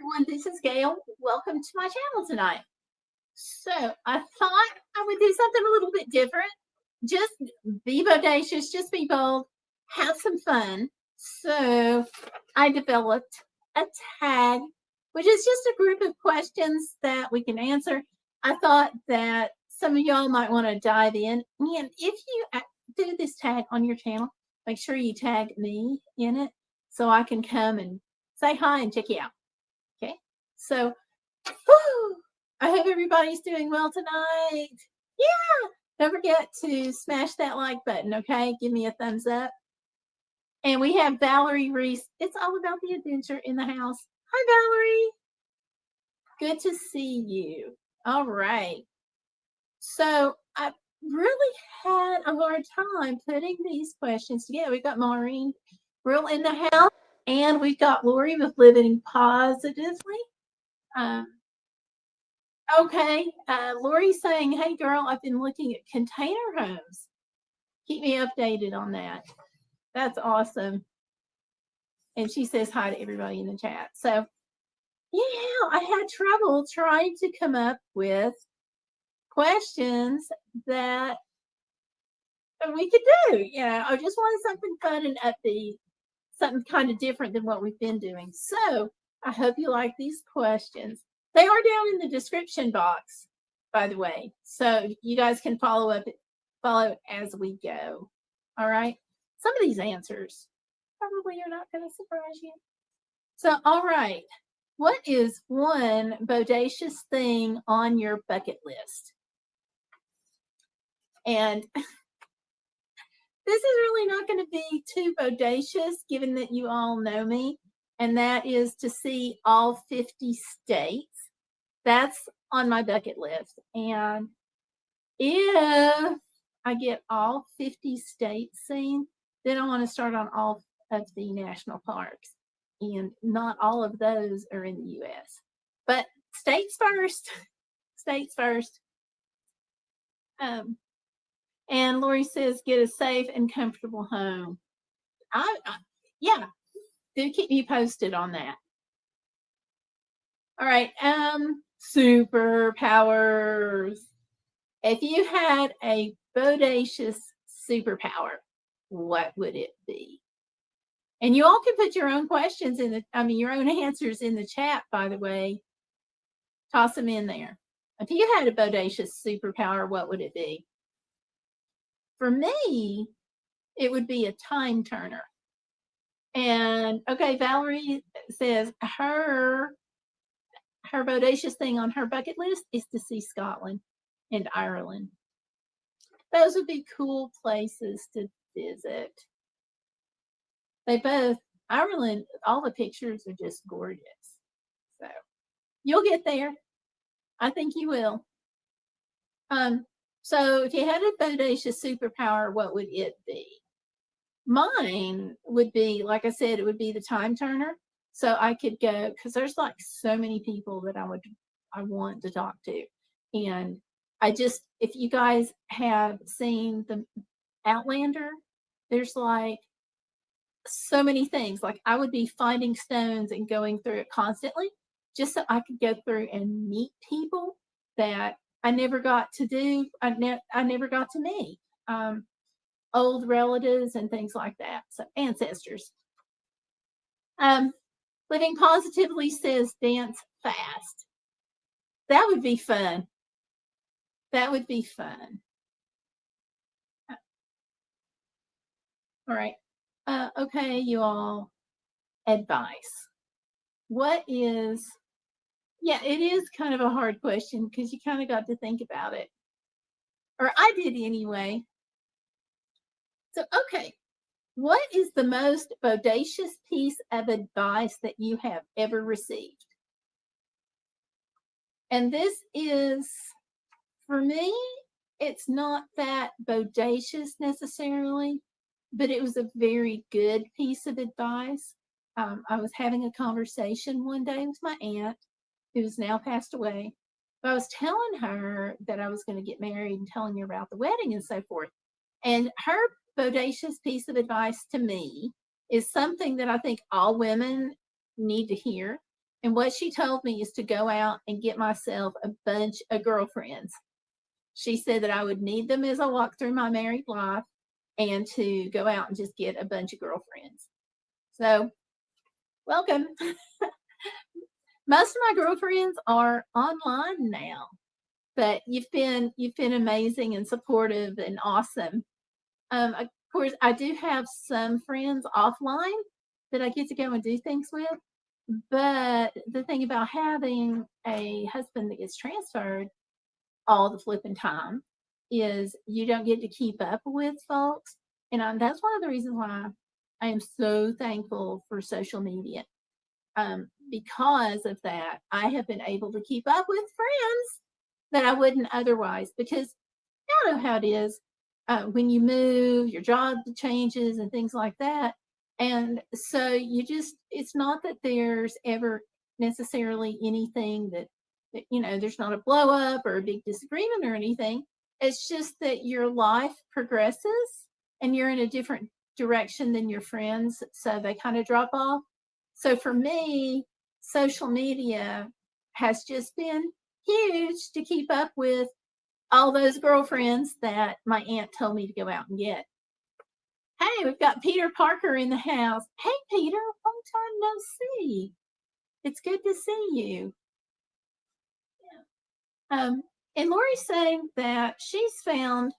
everyone, this is Gail. Welcome to my channel tonight. So I thought I would do something a little bit different. Just be bodacious, just be bold, have some fun. So I developed a tag, which is just a group of questions that we can answer. I thought that some of y'all might want to dive in. And if you do this tag on your channel, make sure you tag me in it so I can come and say hi and check you out. Okay, so I hope everybody's doing well tonight. Yeah, don't forget to smash that like button, okay? Give me a thumbs up. And we have Valerie Reese. It's all about the adventure in the house. Hi, Valerie. Good to see you. All right. So I really had a hard time putting these questions together. We've got Maureen real in the house, and we've got Lori with Living Positively. Okay, Lori's saying, hey girl, I've been looking at container homes. Keep me updated on that. That's awesome. And she says hi to everybody in the chat. So, yeah, I had trouble trying to come up with questions that we could do. You know, I just wanted something fun and upbeat, something kind of different than what we've been doing. So, I hope you like these questions. They are down in the description box, by the way, so you guys can follow as we go. All right. Some of these answers probably are not going to surprise you. So, all right. What is one bodacious thing on your bucket list? And this is really not going to be too bodacious, given that you all know me, and that is to see all 50 states. That's on my bucket list. And if I get all 50 states seen, then I want to start on all of the national parks. And not all of those are in the U.S. But states first. States first. And Lori says, get a safe and comfortable home. Yeah, do keep me posted on that. All right. Superpowers. If you had a bodacious superpower, what would it be? And you all can put your own questions your own answers in the chat, by the way. Toss them in there. If you had a bodacious superpower, what would it be? For me, it would be a time turner. And okay, Valerie says her bodacious thing on her bucket list is to see Scotland and Ireland. Those would be cool places to visit. Ireland, all the pictures are just gorgeous. So you'll get there. I think you will. So if you had a bodacious superpower, what would it be? Mine would be, like I said, it would be the time turner. So I could go, because there's like so many people that I want to talk to. And if you guys have seen the Outlander, there's like so many things. Like I would be finding stones and going through it constantly just so I could go through and meet people that I never got to do. I never got to meet. Old relatives and things like that. So ancestors. Living Positively says dance fast. That would be fun. That would be fun. All right. Okay, you all. Advice. What is, it is kind of a hard question because you kind of got to think about it. Or I did anyway. So, okay. What is the most bodacious piece of advice that you have ever received? And this is, for me, it's not that bodacious necessarily, but it was a very good piece of advice. I was having a conversation one day with my aunt, who has now passed away. But I was telling her that I was going to get married and telling her about the wedding and so forth. And her bodacious piece of advice to me is something that I think all women need to hear. And what she told me is to go out and get myself a bunch of girlfriends. She said that I would need them as I walk through my married life and to go out and just get a bunch of girlfriends. So, welcome. Most of my girlfriends are online now, but you've been amazing and supportive and awesome. Of course, I do have some friends offline that I get to go and do things with. But the thing about having a husband that gets transferred all the flipping time is you don't get to keep up with folks. And that's one of the reasons why I am so thankful for social media. Because of that, I have been able to keep up with friends that I wouldn't otherwise, because I know how it is when you move, your job changes and things like that. And so it's not that there's ever necessarily anything that, there's not a blow up or a big disagreement or anything. It's just that your life progresses and you're in a different direction than your friends. So they kind of drop off. So for me, social media has just been huge to keep up with all those girlfriends that my aunt told me to go out and get. Hey, we've got Peter Parker in the house. Hey, Peter, long time no see. It's good to see you. Yeah. And Lori's saying that she's found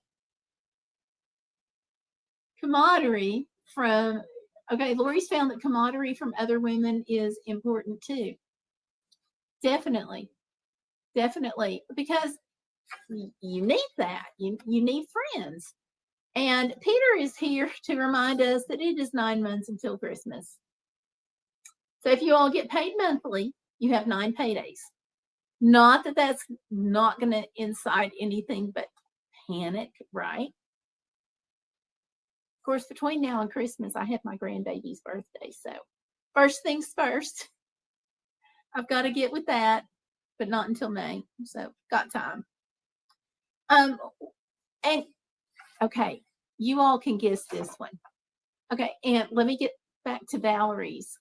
camaraderie from, Lori's found that camaraderie from other women is important too. Definitely. Because you need that. You need friends. And Peter is here to remind us that it is 9 months until Christmas. So if you all get paid monthly, you have 9 paydays. Not that that's not going to incite anything but panic, right? Of course, between now and Christmas, I have my grandbaby's birthday. So first things first, I've got to get with that, but not until May. So got time. And okay, you all can guess this one. Okay, and let me get back to Valerie's,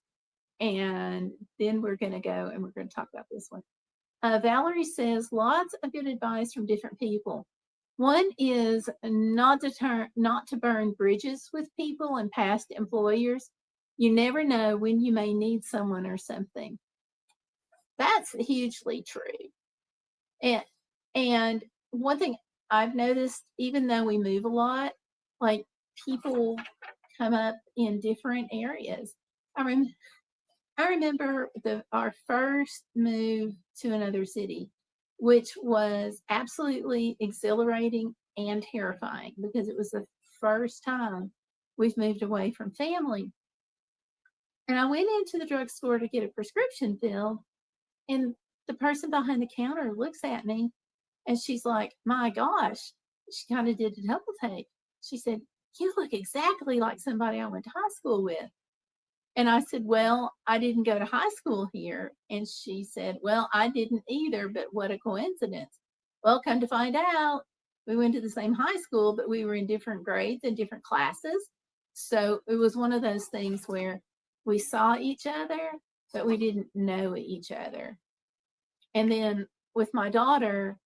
and then we're going to go and we're going to talk about this one. Valerie says lots of good advice from different people. One is not to burn bridges with people and past employers. You never know when you may need someone or something. That's hugely true. And one thing I've noticed, even though we move a lot, like people come up in different areas. I remember our first move to another city, which was absolutely exhilarating and terrifying because it was the first time we've moved away from family. And I went into the drugstore to get a prescription filled, and the person behind the counter looks at me and she's like, my gosh, she kind of did a double take. She said, you look exactly like somebody I went to high school with. And I said, well, I didn't go to high school here. And she said, well, I didn't either, but what a coincidence. Well, come to find out, we went to the same high school, but we were in different grades and different classes. So it was one of those things where we saw each other, but we didn't know each other. And then with my daughter,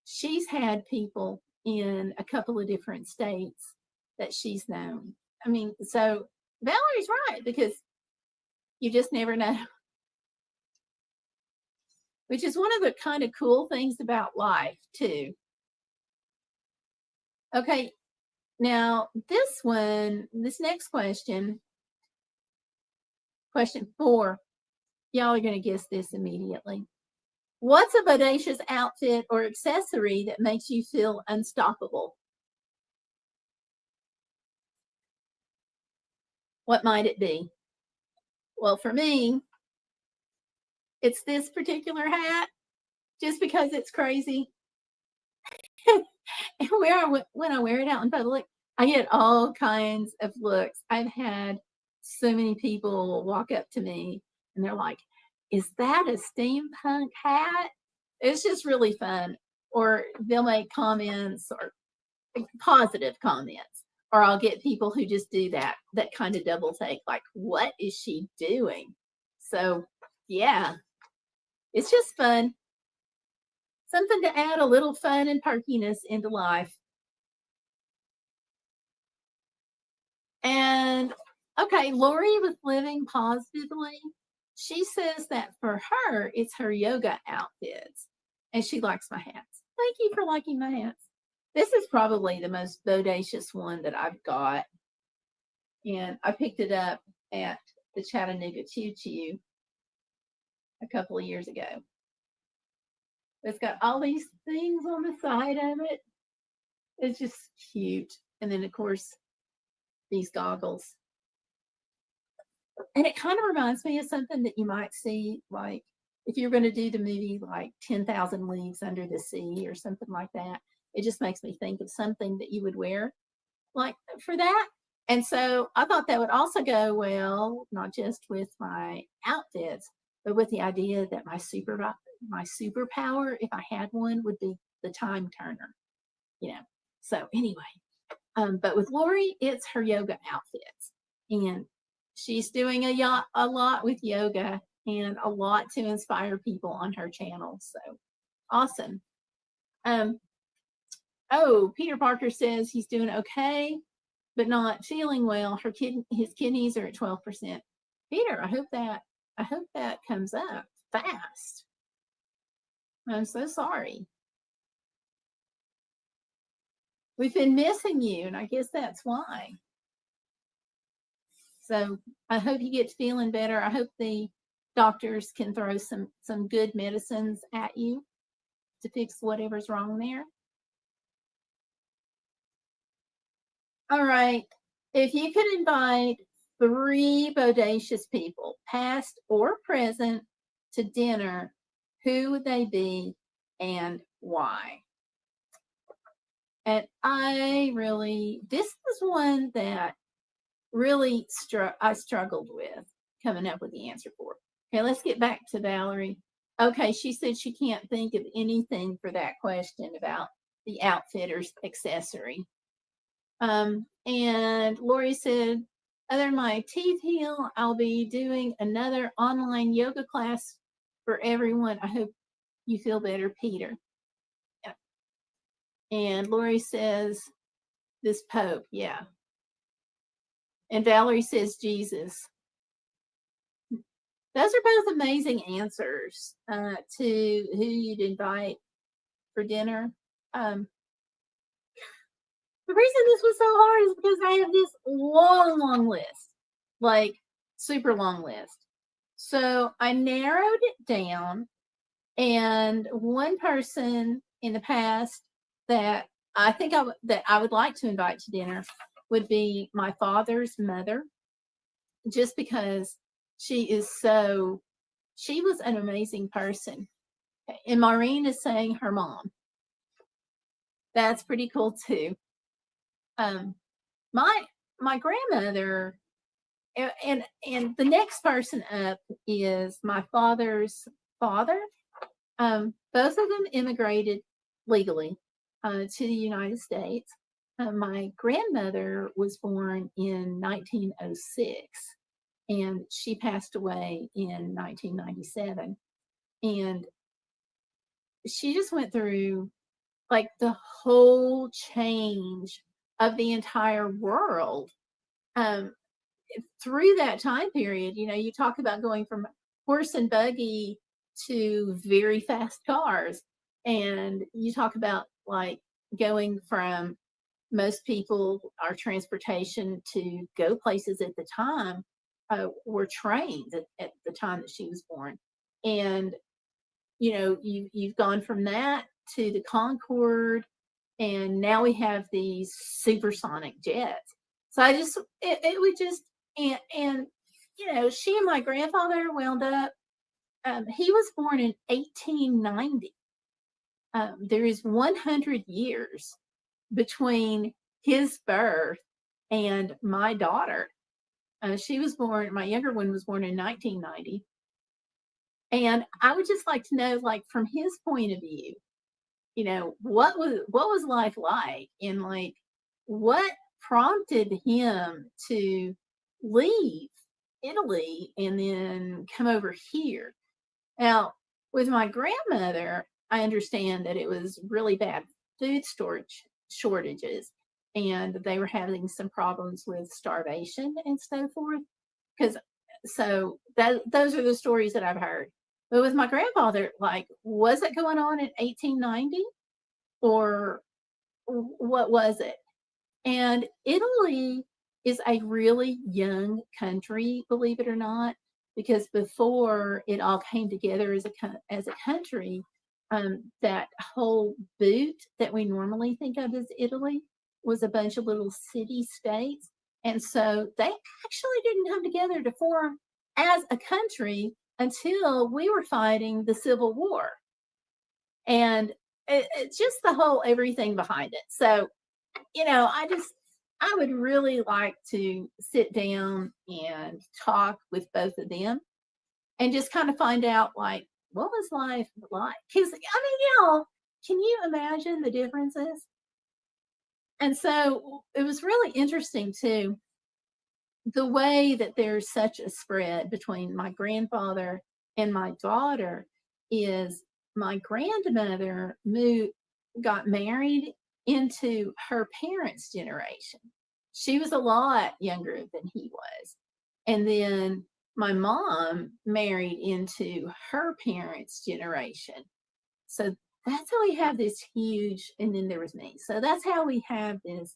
she's had people in a couple of different states that she's known. I mean, so Valerie's right, because you just never know. Which is one of the kind of cool things about life, too. Okay, now this next question 4, y'all are going to guess this immediately. What's a bodacious outfit or accessory that makes you feel unstoppable? What might it be? Well, for me, it's this particular hat, just because it's crazy. And when I wear it out in public, I get all kinds of looks. I've had so many people walk up to me and they're like, is that a steampunk hat? It's just really fun. Or they'll make comments, or positive comments, or I'll get people who just do that kind of double take, like, what is she doing? So yeah, It's just fun. Something to add a little fun and perkiness into life. And okay, Lori with Living Positively, she says that for her, it's her yoga outfits. And she likes my hats. Thank you for liking my hats. This is probably the most bodacious one that I've got. And I picked it up at the Chattanooga Choo Choo a couple of years ago. It's got all these things on the side of it. It's just cute. And then, of course, these goggles. And it kind of reminds me of something that you might see, like if you're going to do the movie like 10,000 Leagues Under the Sea or something like that. It just makes me think of something that you would wear like for that. And so I thought that would also go well, not just with my outfits, but with the idea that my superpower, if I had one, would be the time turner, you know. So anyway, but with Lori, it's her yoga outfits, and she's doing a lot with yoga and a lot to inspire people on her channel. So awesome. Oh, Peter Parker says he's doing okay, but not feeling well. His kidneys are at 12%. Peter, I hope that comes up fast. I'm so sorry. We've been missing you, and I guess that's why. So I hope you get feeling better. I hope the doctors can throw some good medicines at you to fix whatever's wrong there. All right. If you could invite 3 bodacious people, past or present, to dinner, who would they be and why? And this was one that really I struggled with coming up with the answer for. Okay, let's get back to Valerie. Okay, she said she can't think of anything for that question about the outfitter's accessory. And Lori said, other than my teeth heal, I'll be doing another online yoga class for everyone. I hope you feel better, Peter. Yeah. And Lori says, this Pope, yeah. And Valerie says, Jesus. Those are both amazing answers to who you'd invite for dinner. The reason this was so hard is because I have this long list, like super long list. So I narrowed it down, and one person in the past that I think that I would like to invite to dinner would be my father's mother, just because she was an amazing person. And Maureen is saying her mom. That's pretty cool too. My grandmother, and the next person up is my father's father. Both of them immigrated legally to the United States. My grandmother was born in 1906, and she passed away in 1997. And she just went through like the whole change of the entire world through that time period. You know, you talk about going from horse and buggy to very fast cars, and you talk about like going from most people, our transportation to go places at the time were trains at the time that she was born. And you know, you've gone from that to the Concorde, and now we have these supersonic jets. So it would just, and you know, she and my grandfather wound up, he was born in 1890. There is 100 years between his birth and my daughter. My younger one was born in 1990. And I would just like to know, like, from his point of view, you know, what was life like, and like what prompted him to leave Italy and then come over here. Now, With my grandmother, I understand that it was really bad food storage shortages, and they were having some problems with starvation and so forth. Because so that those are the stories that I've heard. But with my grandfather, like, was it going on in 1890 or what was it? And Italy is a really young country, believe it or not, because before it all came together as as a country, that whole boot that we normally think of as Italy was a bunch of little city states, and so they actually didn't come together to form as a country until we were fighting the Civil War, and it's just the whole everything behind it. So I would really like to sit down and talk with both of them and just kind of find out, like, what was life like? Because, can you imagine the differences? And so it was really interesting, too, the way that there's such a spread between my grandfather and my daughter is my grandmother got married into her parents' generation. She was a lot younger than he was. And then my mom married into her parents' generation. So that's how we have this huge, and then there was me. So that's how we have this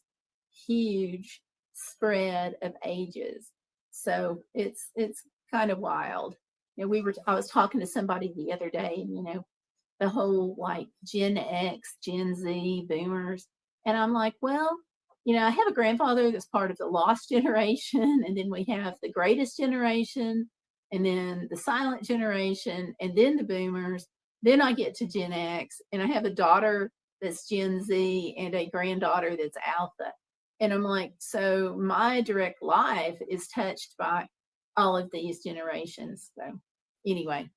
huge spread of ages. So it's kind of wild. I was talking to somebody the other day, and the whole like Gen X, Gen Z, boomers. And I'm like, well, I have a grandfather that's part of the lost generation, and then we have the greatest generation, and then the silent generation, and then the boomers. Then I get to Gen X, and I have a daughter that's Gen Z and a granddaughter that's Alpha. And I'm like, so my direct life is touched by all of these generations. So anyway,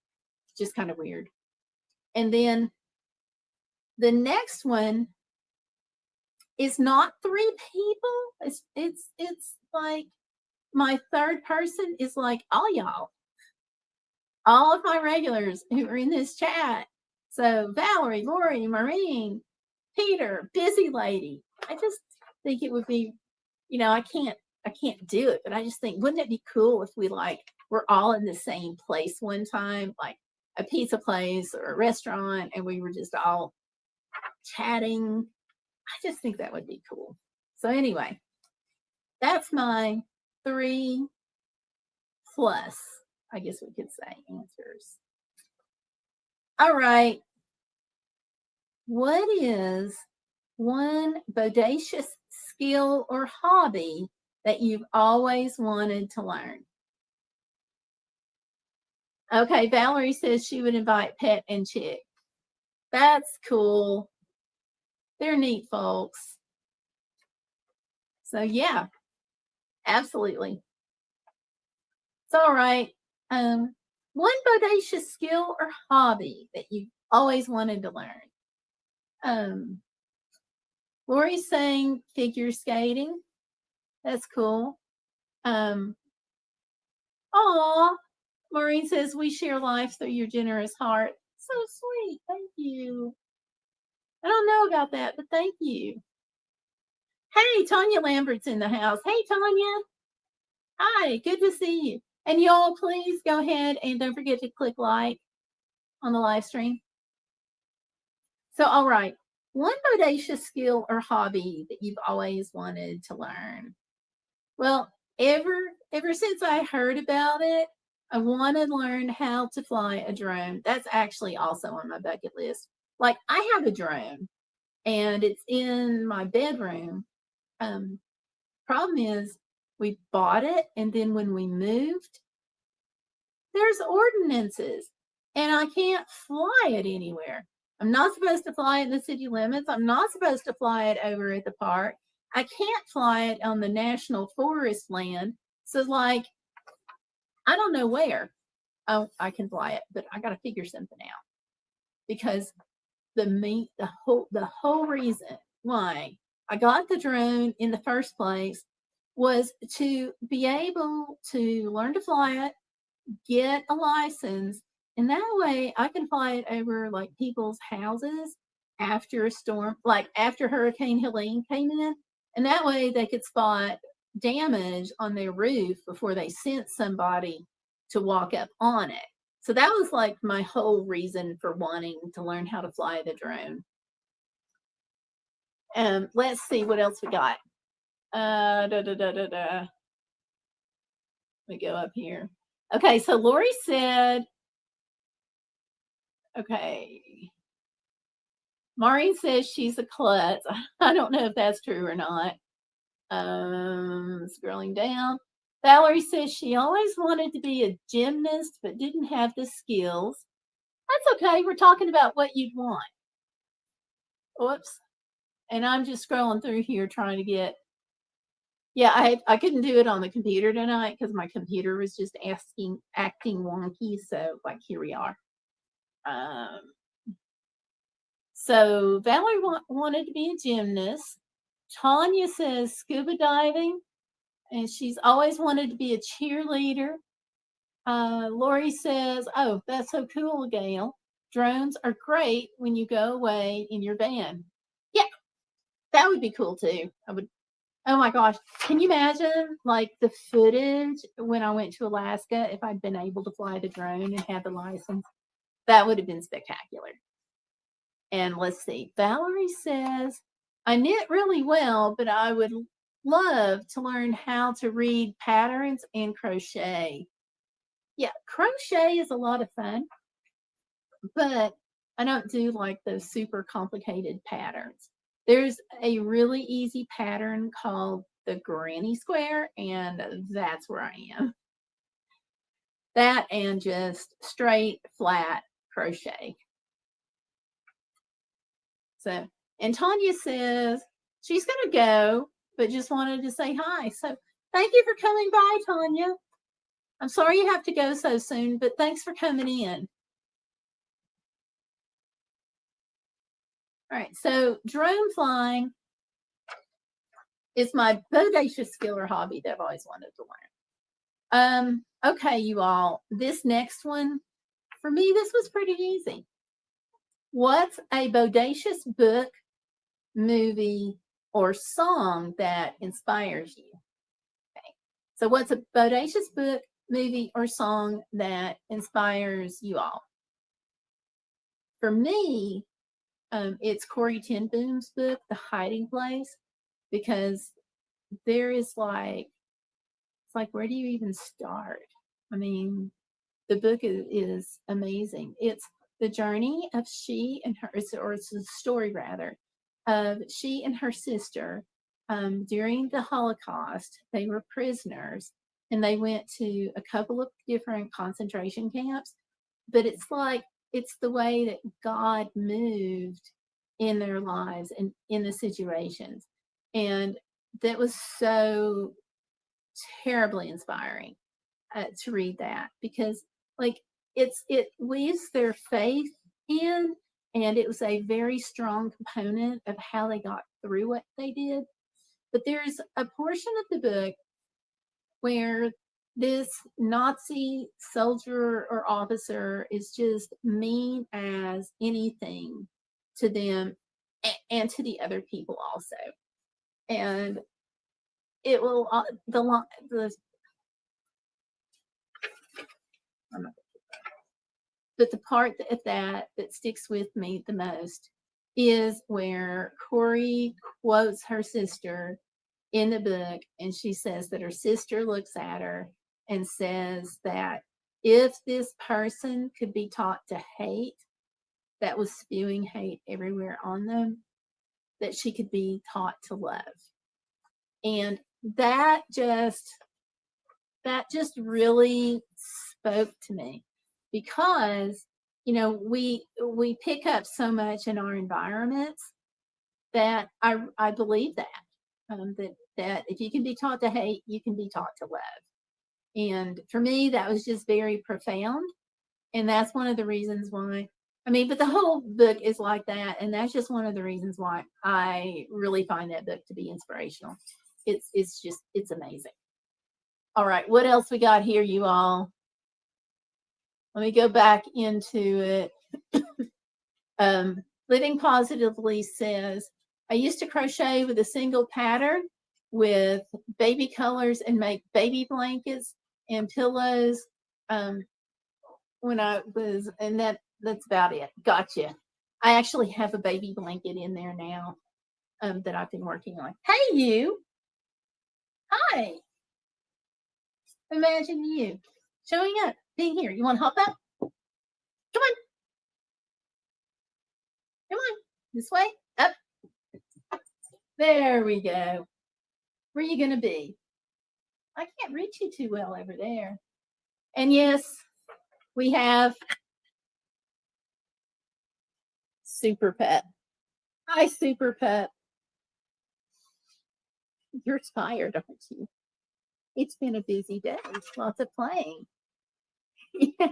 just kind of weird. And then the next one is not three people. It's like my third person is like all y'all, all of my regulars who are in this chat. So Valerie, Lori, Maureen, Peter, busy lady. I just think it would be, I can't do it, but I just think, wouldn't it be cool if we we're all in the same place one time, like a pizza place or a restaurant, and we were just all chatting. I just think that would be cool. So anyway, that's my 3 plus, I guess we could say, answers. All right. What is one bodacious skill or hobby that you've always wanted to learn? Okay, Valerie says she would invite Pet and Chick. That's cool. They're neat folks. So yeah, absolutely. It's all right. One bodacious skill or hobby that you've always wanted to learn. Lori's saying figure skating. That's cool. Aw, Maureen says we share life through your generous heart. So sweet. Thank you. I don't know about that, but thank you. Hey, Tanya Lambert's in the house. Hey, Tanya. Hi, good to see you. And y'all, please go ahead and don't forget to click like on the live stream. So, all right, one bodacious skill or hobby that you've always wanted to learn. Well, ever since I heard about it, I want to learn how to fly a drone. That's actually also on my bucket list. Like, I have a drone, and it's in my bedroom. Problem is, we bought it, and then when we moved, there's ordinances, and I can't fly it anywhere. I'm not supposed to fly it in the city limits. I'm not supposed to fly it over at the park. I can't fly it on the national forest land. So, like, I don't know where. Oh, I can fly it, but I got to figure something out, because the whole reason why I got the drone in the first place was to be able to learn to fly it, get a license, And that way I can fly it over like people's houses after a storm, like after Hurricane Helene came in. And that way they could spot damage on their roof before they sent somebody to walk up on it. So that was like my whole reason for wanting to learn how to fly the drone. Let's see what else we got. Let me go up here. Okay, so Lori said, okay. Maureen says she's a klutz. I don't know if that's true or not. Scrolling down. Valerie says she always wanted to be a gymnast but didn't have the skills. That's okay. We're talking about what you'd want. Whoops. And I'm just scrolling through here trying to get. Yeah, I couldn't do it on the computer tonight because my computer was just acting wonky. So like here we are. So Valerie wanted to be a gymnast. Tanya says scuba diving, and she's always wanted to be a cheerleader. Lori says, oh, that's so cool, Gail. Drones are great when you go away in your van. Yeah, that would be cool too. I would. Oh my gosh. Can you imagine like the footage when I went to Alaska if I'd been able to fly the drone and had the license? That would have been spectacular. And let's see. Valerie says, I knit really well, but I would love to learn how to read patterns and crochet. Yeah, crochet is a lot of fun, but I don't do like those super complicated patterns. There's a really easy pattern called the granny square, and that's where I am. That and just straight, flat crochet. So, and Tanya says she's going to go, but just wanted to say hi. So, thank you for coming by, Tanya. I'm sorry you have to go so soon, but thanks for coming in. All right, so drone flying is my bodacious skill or hobby that I've always wanted to learn. Okay, you all, this next one, for me, this was pretty easy. What's a bodacious book, movie, or song that inspires you? Okay, so what's a bodacious book, movie, or song that inspires you all? For me, it's Corey ten Boom's book, The Hiding Place, because there is like, it's like, where do you even start? I mean, the book is amazing. It's the journey of she and her, or it's a story rather, of she and her sister during the Holocaust. They were prisoners and they went to a couple of different concentration camps, but it's like, it's the way that God moved in their lives and in the situations. And that was so terribly inspiring to read that, because like it weaves their faith in, and it was a very strong component of how they got through what they did. But there's a portion of the book where this Nazi soldier or officer is just mean as anything to them and to the other people also. And it will but the part of that sticks with me the most is where Corey quotes her sister in the book, and she says that her sister looks at her and says that if this person could be taught to hate, that was spewing hate everywhere on them, that she could be taught to love. And that just really spoke to me, because you know we pick up so much in our environments that I believe that that if you can be taught to hate, you can be taught to love. And for me, that was just very profound, and that's one of the reasons why. I mean, but the whole book is like that, and that's just one of the reasons why I really find that book to be inspirational. It's amazing. All right, what else we got here, you all? Let me go back into it. Living Positively says, I used to crochet with a single pattern with baby colors and make baby blankets and pillows when I was, and that's about it. Gotcha. I actually have a baby blanket in there now that I've been working on. Hey, you. Hi. Imagine you showing up, being here. You want to hop up? Come on. Come on. This way. Up. There we go. Where are you going to be? I can't reach you too well over there. And yes, we have Super Pet. Hi, Super Pet. You're tired, aren't you? It's been a busy day. Lots of playing. Yeah.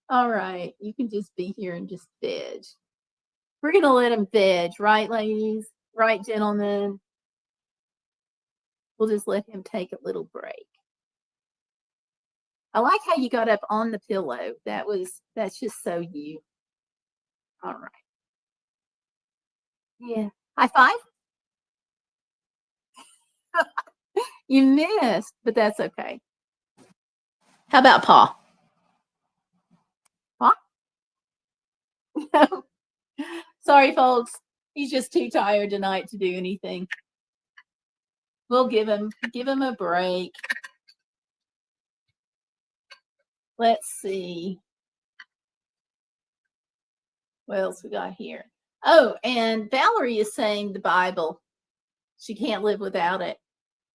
All right. You can just be here and just veg. We're going to let him veg, right, ladies? Right, gentlemen? We'll just let him take a little break. I like how you got up on the pillow. That's just so you. All right. Yeah. High five? You missed, but that's okay. How about paw? Paw? No. Sorry, folks. He's just too tired tonight to do anything. We'll give him a break. Let's see. What else we got here? Oh, and Valerie is saying the Bible. She can't live without it.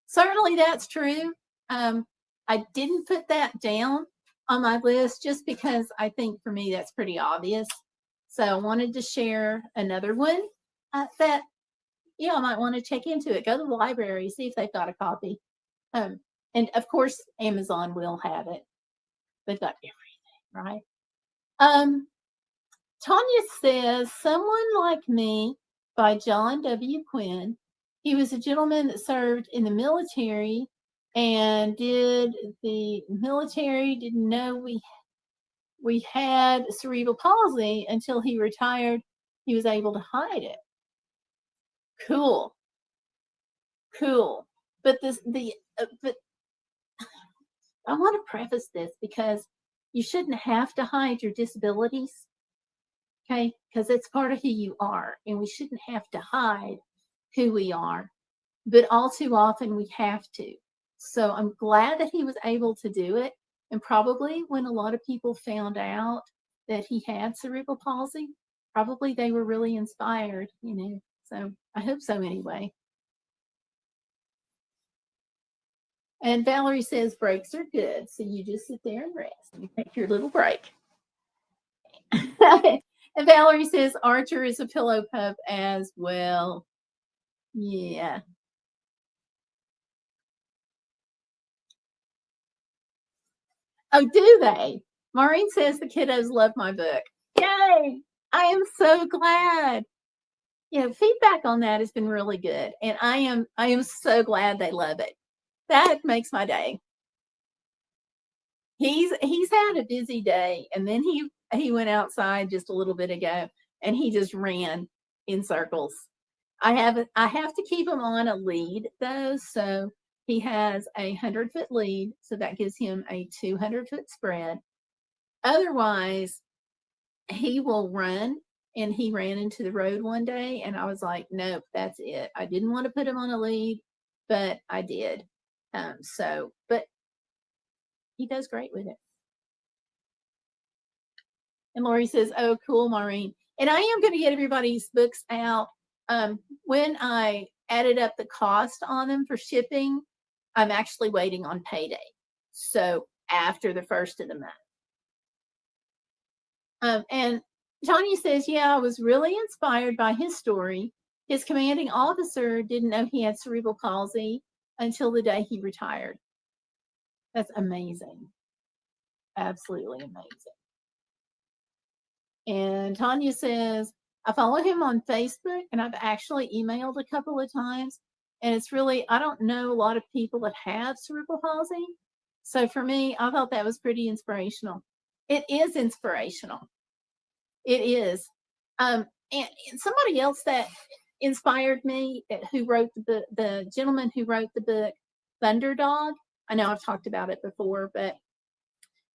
Certainly that's true. I didn't put that down on my list just because I think for me that's pretty obvious. So I wanted to share another one that I might want to check into it. Go to the library, see if they've got a copy. And of course, Amazon will have it. They've got everything, right? Tanya says, Someone Like Me by John W. Quinn. He was a gentleman that served in the military and didn't know we had cerebral palsy until he retired. He was able to hide it. Cool. But but I want to preface this because you shouldn't have to hide your disabilities, okay? Because it's part of who you are, and we shouldn't have to hide who we are. But all too often we have to. So I'm glad that he was able to do it. And probably when a lot of people found out that he had cerebral palsy, probably they were really inspired, So I hope so anyway. And Valerie says breaks are good. So you just sit there and rest. You take your little break. And Valerie says Archer is a pillow pup as well. Yeah. Oh, do they? Maureen says the kiddos love my book. Yay! I am so glad. Feedback on that has been really good. And I am so glad they love it. That makes my day. He's had a busy day, and then he went outside just a little bit ago and he just ran in circles. I have to keep him on a lead though, so he has a 100-foot lead, so that gives him a 200-foot spread. Otherwise, he will run, and he ran into the road one day, and I was like, nope, that's it. I didn't want to put him on a lead, but I did. But he does great with it. And Lori says, oh, cool, Maureen. And I am going to get everybody's books out. When I added up the cost on them for shipping, I'm actually waiting on payday. So after the first of the month. And Tanya says, yeah, I was really inspired by his story. His commanding officer didn't know he had cerebral palsy until the day he retired. That's amazing. Absolutely amazing. And Tanya says, I follow him on Facebook, and I've actually emailed a couple of times. And it's really, I don't know a lot of people that have cerebral palsy. So for me, I thought that was pretty inspirational. It is inspirational. It is. And somebody else that inspired me, who wrote the gentleman who wrote the book Thunder Dog. I know I've talked about it before, but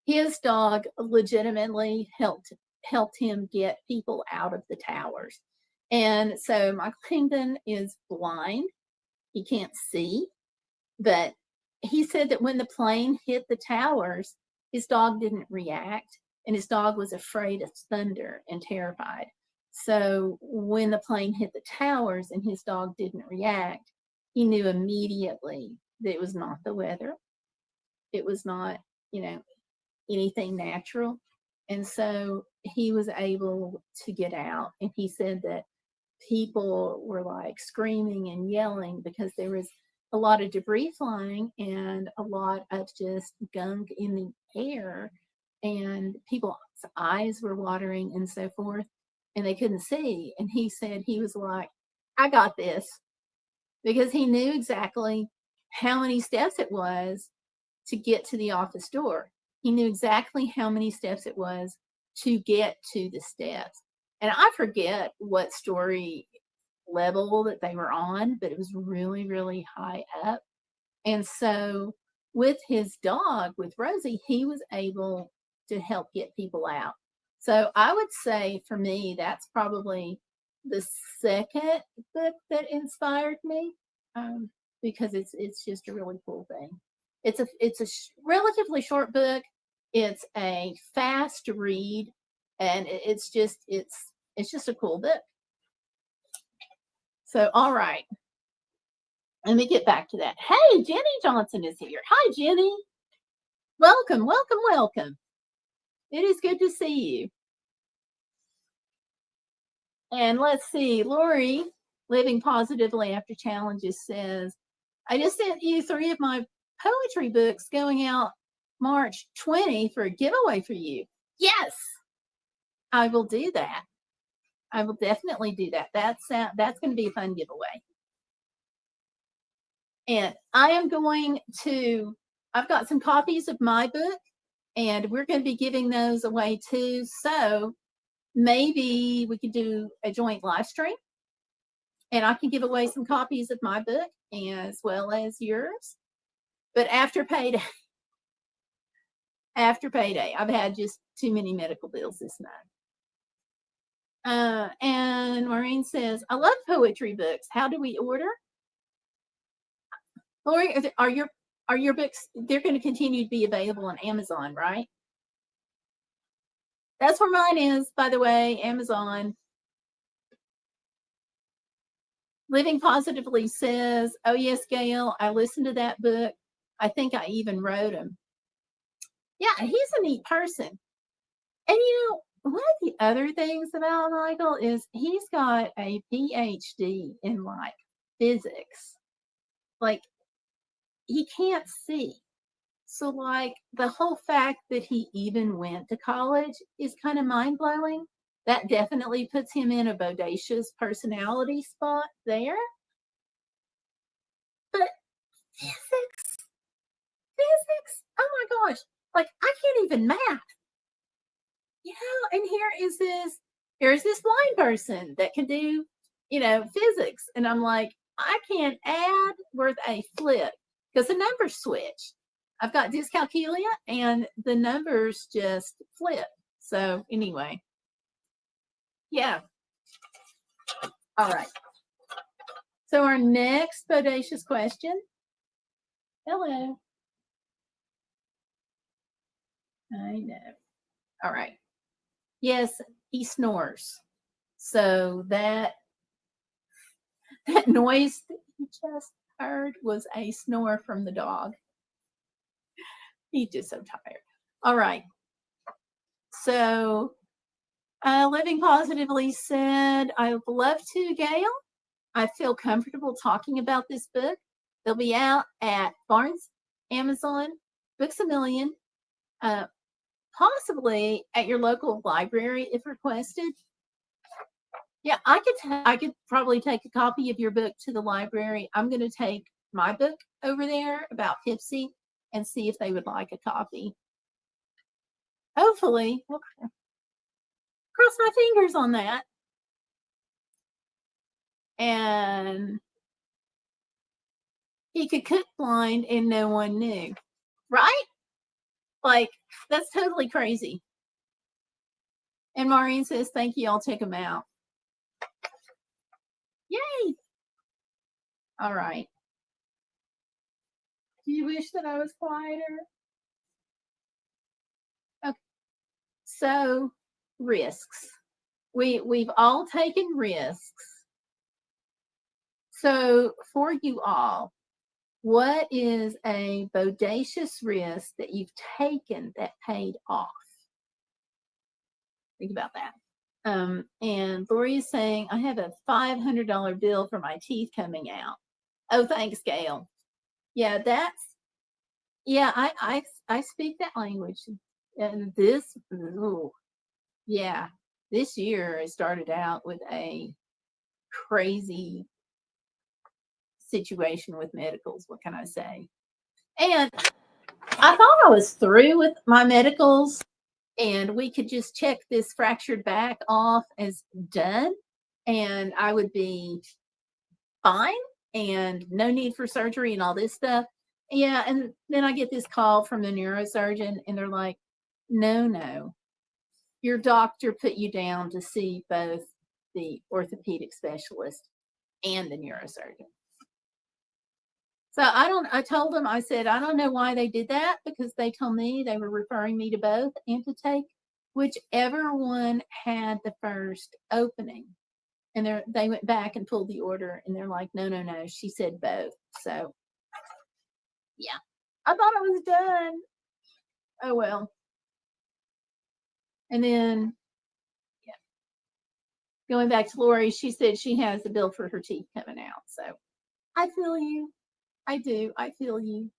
his dog legitimately helped him get people out of the towers. And so Michael Kingdon is blind. He can't see, but he said that when the plane hit the towers, his dog didn't react, and his dog was afraid of thunder and terrified. So when the plane hit the towers and his dog didn't react, he knew immediately that it was not the weather. It was not, anything natural. And so he was able to get out. And he said that people were like screaming and yelling because there was a lot of debris flying and a lot of just gunk in the air, and people's eyes were watering and so forth, and they couldn't see. And he said he was like, I got this, because he knew exactly how many steps it was to get to the office door. He knew exactly how many steps it was to get to the steps. And I forget what story level that they were on, but it was really, really high up. And so with his dog, with Rosie, he was able to help get people out. So I would say for me, that's probably the second book that inspired me, because it's just a really cool thing. It's a relatively short book. It's a fast read, and it's just a cool book. So, all right. Let me get back to that. Hey, Jenny Johnson is here. Hi, Jenny. Welcome, welcome, welcome. It is good to see you. And let's see, Lori, Living Positively After Challenges, says, I just sent you 3 of my poetry books going out March 20 for a giveaway for you. Yes, I will do that. I will definitely do that. That's going to be a fun giveaway. And I've got some copies of my book, and we're going to be giving those away too. So maybe we could do a joint live stream, and I can give away some copies of my book as well as yours. But after payday, I've had just too many medical bills this month. And Maureen says, I love poetry books. How do we order? Lori, are your books, they're going to continue to be available on Amazon, right? That's where mine is, by the way, Amazon. Living Positively says, oh yes, Gail, I listened to that book. I think I even wrote him. Yeah, he's a neat person. And one of the other things about Michael is he's got a PhD in like physics. Like, he can't see. So like the whole fact that he even went to college is kind of mind-blowing. That definitely puts him in a bodacious personality spot there. But physics, oh my gosh, like I can't even math. And here's this blind person that can do, physics. And I'm like, I can't add worth a flip because the numbers switch. I've got dyscalculia and the numbers just flip. So anyway, yeah. All right. So our next bodacious question. Hello. I know. All right. Yes, he snores. So that noise that you just heard was a snore from the dog. He's just so tired. All right. So Living Positively said, I would love to, Gail. I feel comfortable talking about this book. They'll be out at Barnes, Amazon, Books A Million, possibly at your local library if requested. Yeah, I could probably take a copy of your book to the library. I'm going to take my book over there about Pipsy and see if they would like a copy. hopefully, we'll cross my fingers on that. And he could cook blind and no one knew. Right? Like, that's totally crazy. And Maureen says, thank you. I'll check him out. Yay. All right. Do you wish that I was quieter? Okay. So, risks. We've all taken risks. So, for you all, what is a bodacious risk that you've taken that paid off? Think about that. And Lori is saying, I have a $500 bill for my teeth coming out. Oh, thanks, Gail. Yeah, I speak that language. And this, ooh, yeah, this year it started out with a crazy situation with medicals. What can I say? And I thought I was through with my medicals and we could just check this fractured back off as done and I would be fine and no need for surgery and all this stuff. Yeah, and then I get this call from the neurosurgeon and they're like, no, your doctor put you down to see both the orthopedic specialist and the neurosurgeon. So I told them, I said, I don't know why they did that because they told me they were referring me to both and to take whichever one had the first opening. And they went back and pulled the order and they're like, no, she said both. So yeah, I thought I was done. Oh, well. And then, yeah, going back to Lori, she said she has the bill for her teeth coming out. So I feel you. I do. I feel you.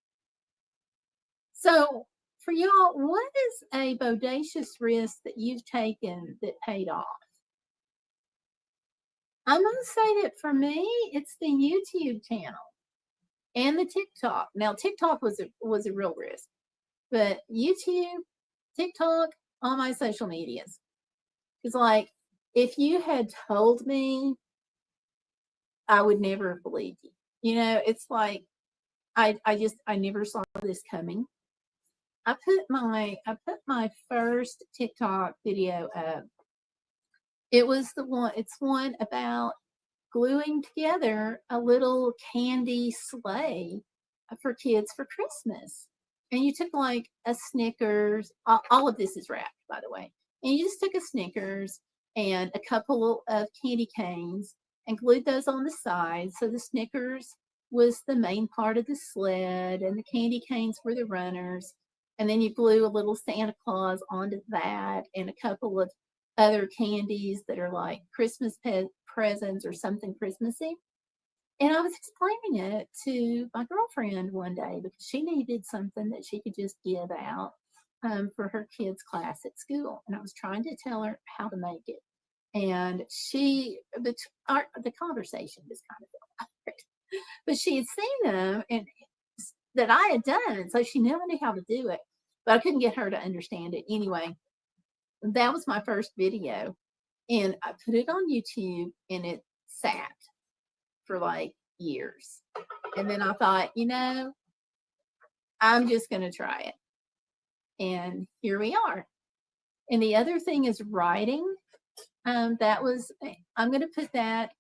So for y'all, what is a bodacious risk that you've taken that paid off? I'm going to say that for me, it's the YouTube channel and the TikTok. Now, TikTok was a real risk, but YouTube, TikTok, all my social medias. It's like, if you had told me, I would never have believed you. You know, it's like, I never saw this coming. I put my first TikTok video up. It's one about gluing together a little candy sleigh for kids for Christmas. And you took like a Snickers, all of this is wrapped, by the way. And you just took a Snickers and a couple of candy canes and glued those on the side. So the Snickers was the main part of the sled and the candy canes were the runners. And then you glue a little Santa Claus onto that and a couple of other candies that are like Christmas presents or something Christmassy. And I was explaining it to my girlfriend one day because she needed something that she could just give out for her kids' class at school. And I was trying to tell her how to make it. And the conversation was kind of awkward. But she had seen them and that I had done. So she knew how to do it. But I couldn't get her to understand it. Anyway, that was my first video. And I put it on YouTube and it sat for like years. And then I thought, I'm just going to try it. And here we are. And the other thing is writing. I'm going to put that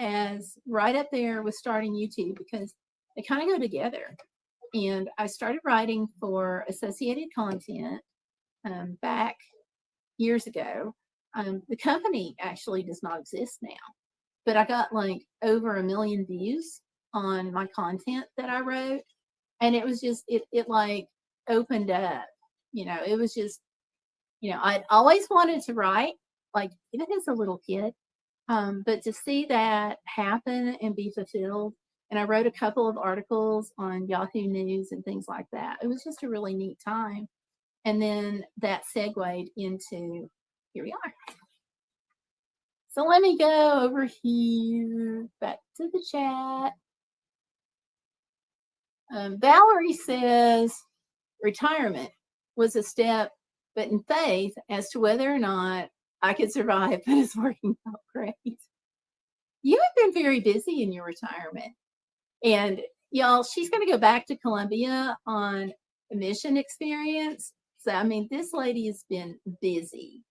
as right up there with starting YouTube because they kind of go together. And I started writing for Associated Content back years ago. The company actually does not exist now, but I got like over 1 million views on my content that I wrote. And it was just, it like opened up, it was just, I'd always wanted to write, like even as a little kid. But to see that happen and be fulfilled, and I wrote a couple of articles on Yahoo News and things like that. It was just a really neat time. And then that segued into here we are. So let me go over here back to the chat. Valerie says retirement was a step but in faith as to whether or not I could survive, but it's working out great. You have been very busy in your retirement. And y'all, she's going to go back to Colombia on a mission experience. So, I mean, this lady has been busy.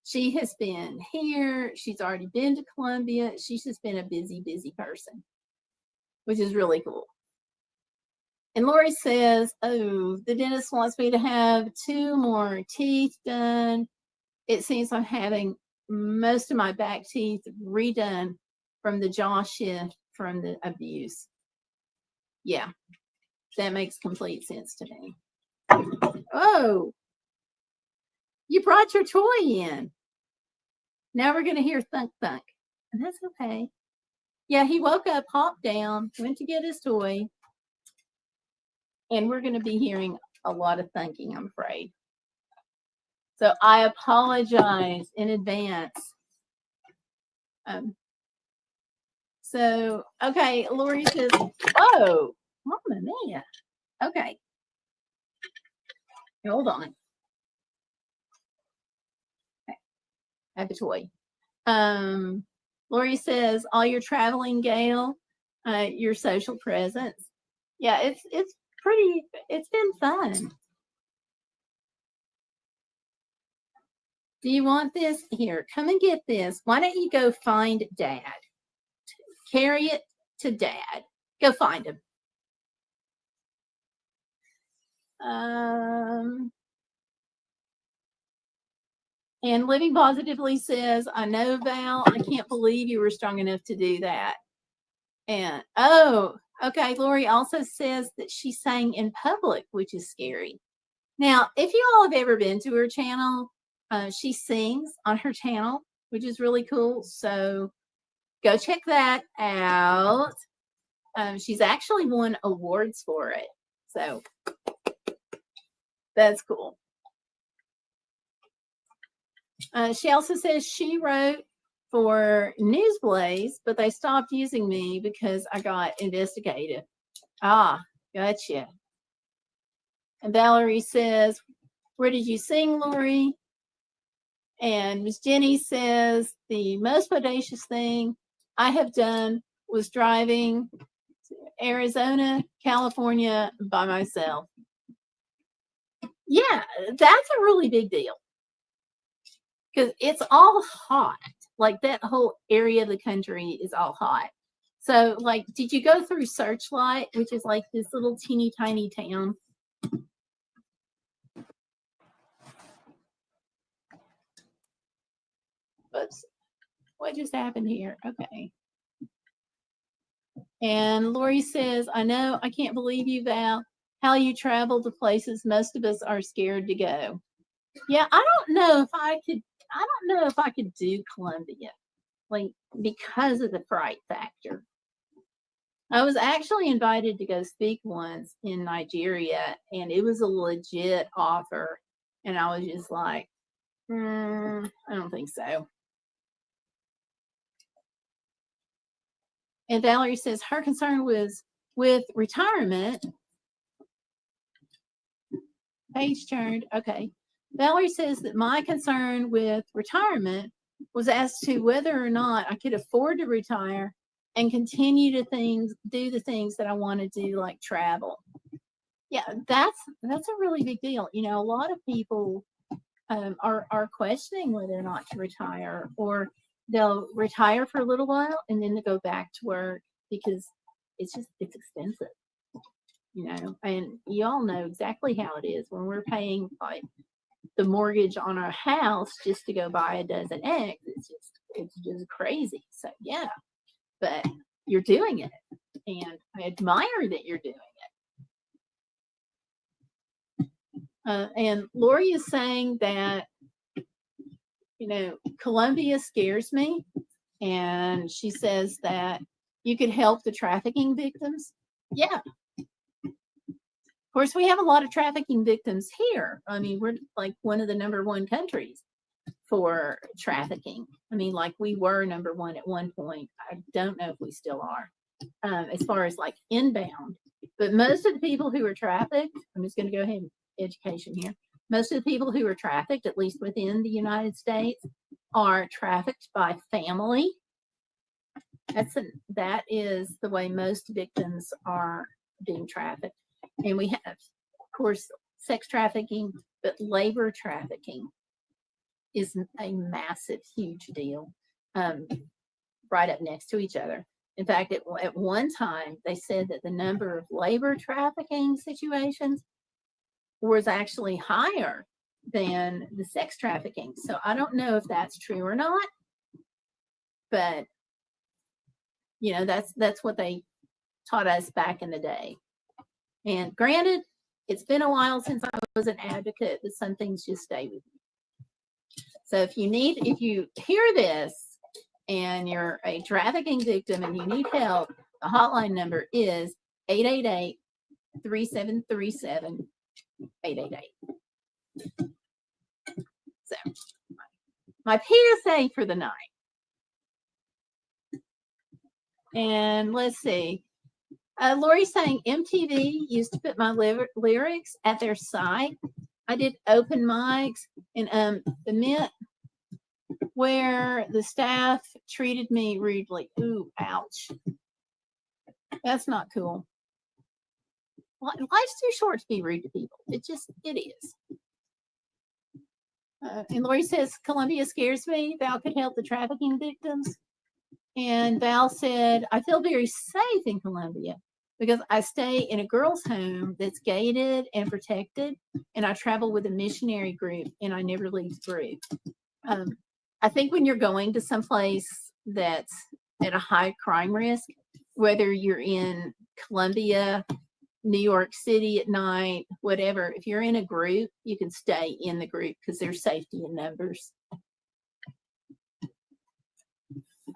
She has been here. She's already been to Colombia. She's just been a busy, busy person, which is really cool. And Lori says, oh, the dentist wants me to have 2 more teeth done. It seems I'm having most of my back teeth redone from the jaw shift from the abuse. Yeah, that makes complete sense to me. Oh, you brought your toy in. Now we're going to hear thunk thunk. And that's okay. Yeah, he woke up, hopped down, went to get his toy. And we're going to be hearing a lot of thunking, I'm afraid. So I apologize in advance. So, okay, Lori says, oh, Mama Mia. Okay. Hold on. Okay. I have a toy. Lori says, all your traveling, Gail, your social presence. Yeah, it's been fun. Do you want this? Here, come and get this. Why don't you go find Dad? Carry it to Dad. Go find him. And Living Positively says, I know, Val, I can't believe you were strong enough to do that. And, oh, okay. Lori also says that she sang in public, which is scary. Now, if you all have ever been to her channel, she sings on her channel, which is really cool. So go check that out. She's actually won awards for it. So that's cool. She also says she wrote for Newsblaze, but they stopped using me because I got investigative. Ah, gotcha. And Valerie says, where did you sing, Lori? And Miss Jenny says, the most bodacious thing I have done was driving to Arizona, California by myself. Yeah, that's a really big deal. Because it's all hot. Like that whole area of the country is all hot. So, like, did you go through Searchlight, which is like this little teeny tiny town? Oops. What just happened here? Okay. And Lori says, I know, I can't believe you, Val, how you travel to places most of us are scared to go. Yeah, I don't know if I could do Colombia, like, because of the fright factor. I was actually invited to go speak once in Nigeria, and it was a legit offer. And I was just like, I don't think so. And Valerie says her concern was with retirement. Page turned. Okay. Valerie says that my concern with retirement was as to whether or not I could afford to retire and continue to do the things that I want to do, like travel. Yeah, that's a really big deal. You know, a lot of people are questioning whether or not to retire, or they'll retire for a little while and then they go back to work because it's expensive. You know, and you all know exactly how it is when we're paying like the mortgage on our house just to go buy a dozen eggs. It's just crazy. So yeah, but you're doing it, and I admire that you're doing it. And Lori is saying that, you know, Colombia scares me, and she says that you could help the trafficking victims. Yeah. Of course, we have a lot of trafficking victims here. I mean, we're like one of the #1 countries for trafficking. I mean, like we were #1 at one point. I don't know if we still are, as far as like inbound. But most of the people who are trafficked, I'm just going to go ahead and education here. Most of the people who are trafficked, at least within the United States, are trafficked by family. That is the way most victims are being trafficked. And we have, of course, sex trafficking, but labor trafficking is a massive, huge deal, right up next to each other. In fact, at one time, they said that the number of labor trafficking situations was actually higher than the sex trafficking. So I don't know if that's true or not, but that's what they taught us back in the day. And granted, it's been a while since I was an advocate, but some things just stay with me. So if you hear this and you're a trafficking victim and you need help, the hotline number is 888-3737-888. So my PSA for the night. And let's see. Lori's saying MTV used to put my lyrics at their site. I did open mics in the Mint where the staff treated me rudely. Ooh, ouch. That's not cool. Life's too short to be rude to people. It is. And Lori says, Columbia scares me. Val could help the trafficking victims. And Val said, I feel very safe in Columbia because I stay in a girls' home that's gated and protected, and I travel with a missionary group, and I never leave the group. I think when you're going to someplace that's at a high crime risk, whether you're in Columbia, New York City at night, whatever, if you're in a group, you can stay in the group because there's safety in numbers.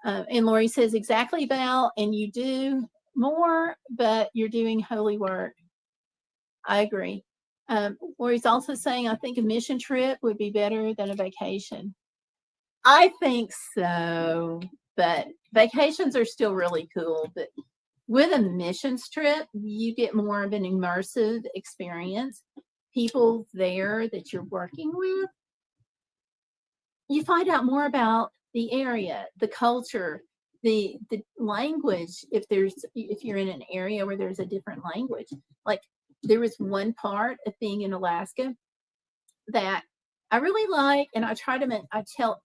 And Lori says, exactly, Val, and you do more, but you're doing holy work. I agree. Lori's also saying, I think a mission trip would be better than a vacation. I think so, but vacations are still really cool. But with a missions trip, you get more of an immersive experience. People there that you're working with, you find out more about the area, the culture, the language. If you're in an area where there's a different language, like there was one part of being in Alaska that I really like, and I tell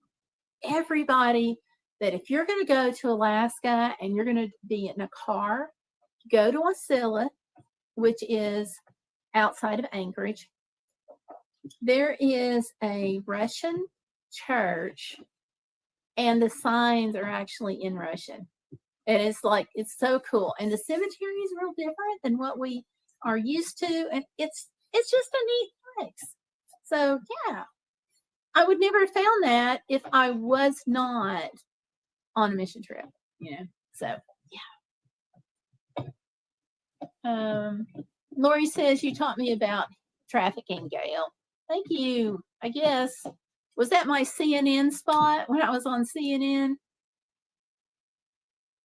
everybody that if you're going to go to Alaska and you're going to be in a car, go to Wasilla, which is outside of Anchorage. There is a Russian church, and the signs are actually in Russian. And it's so cool. And the cemetery is real different than what we are used to. And it's just a neat place. So yeah, I would never have found that if I was not on a mission trip, So yeah. Lori says, you taught me about trafficking, Gail. Thank you. I guess, was that my CNN spot when I was on CNN?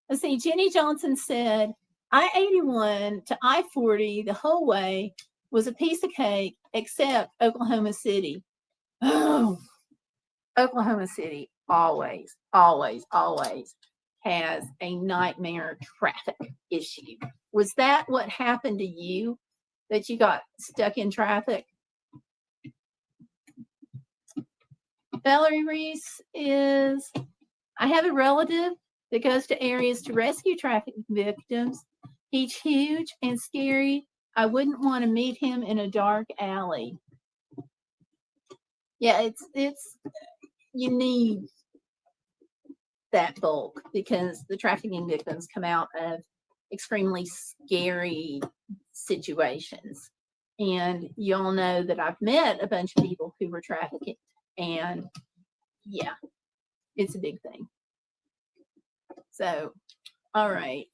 Let's see, Jenny Johnson said, I-81 to I-40 the whole way was a piece of cake, except Oklahoma City. Oh, Oklahoma City always has a nightmare traffic issue. Was that what happened to you, that you got stuck in traffic? Valerie Reese is, I have a relative that goes to areas to rescue traffic victims. He's huge and scary. I wouldn't want to meet him in a dark alley. Yeah, it's you need that bulk because the trafficking victims come out of extremely scary situations. And you all know that I've met a bunch of people who were trafficked, and yeah, it's a big thing. So, all right.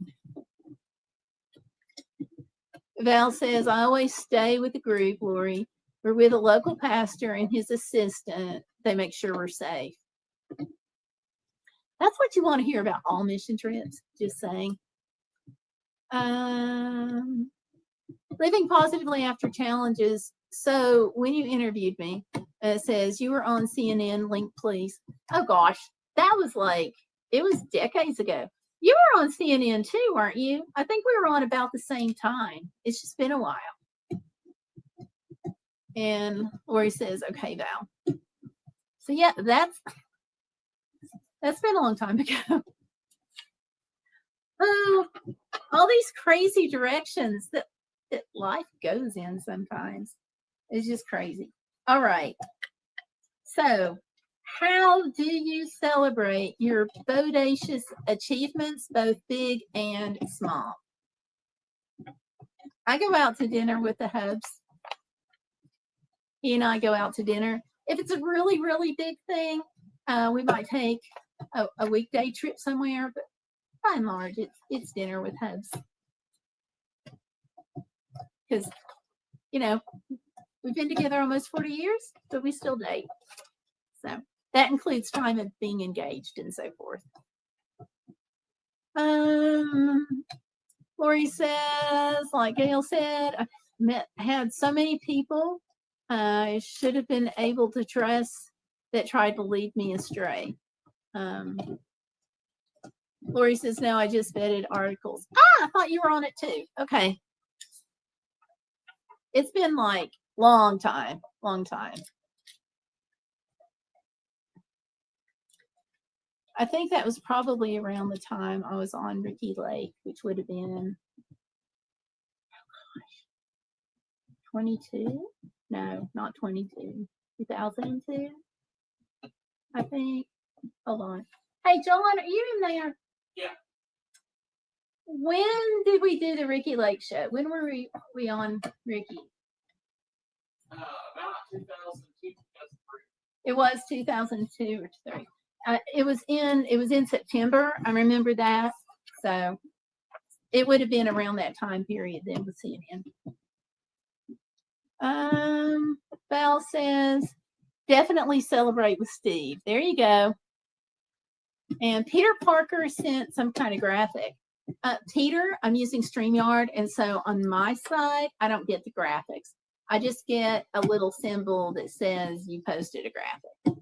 Val says, I always stay with the group, Lori. We're with a local pastor and his assistant. They make sure we're safe. That's what you want to hear about all mission trips, just saying. Living positively after challenges So when you interviewed me, it says you were on CNN, link please. Oh gosh, that was like, it was decades ago. You were on CNN too, weren't you? I think we were on about the same time. It's just been a while. And Lori says, okay, Val. So yeah, that's been a long time ago. Oh, all these crazy directions that life goes in sometimes. It's just crazy. All right. So, how do you celebrate your bodacious achievements, both big and small? I go out to dinner with the hubs. He and I go out to dinner. If it's a really, really big thing, we might take a weekday trip somewhere, but by and large, it's dinner with hubs. Because, you know, we've been together almost 40 years, but we still date. So that includes time of being engaged and so forth. Lori says, like Gail said, I had so many people I should have been able to trust that tried to lead me astray. Lori says, no, I just vetted articles. I thought you were on it too. Okay. It's been like long time. I think that was probably around the time I was on Ricky Lake, which would have been 22. No, not 22. 2002. I think. Hold on. Hey, John, are you in there? Yeah. When did we do the Ricky Lake show? When were we on Ricky? About 2002, 2003. It was 2002 or 3. It was in September. I remember that. So it would have been around that time period then with CNN. Val says, definitely celebrate with Steve. There you go. And Peter Parker sent some kind of graphic. Peter, I'm using StreamYard, and so on my side, I don't get the graphics. I just get a little symbol that says you posted a graphic.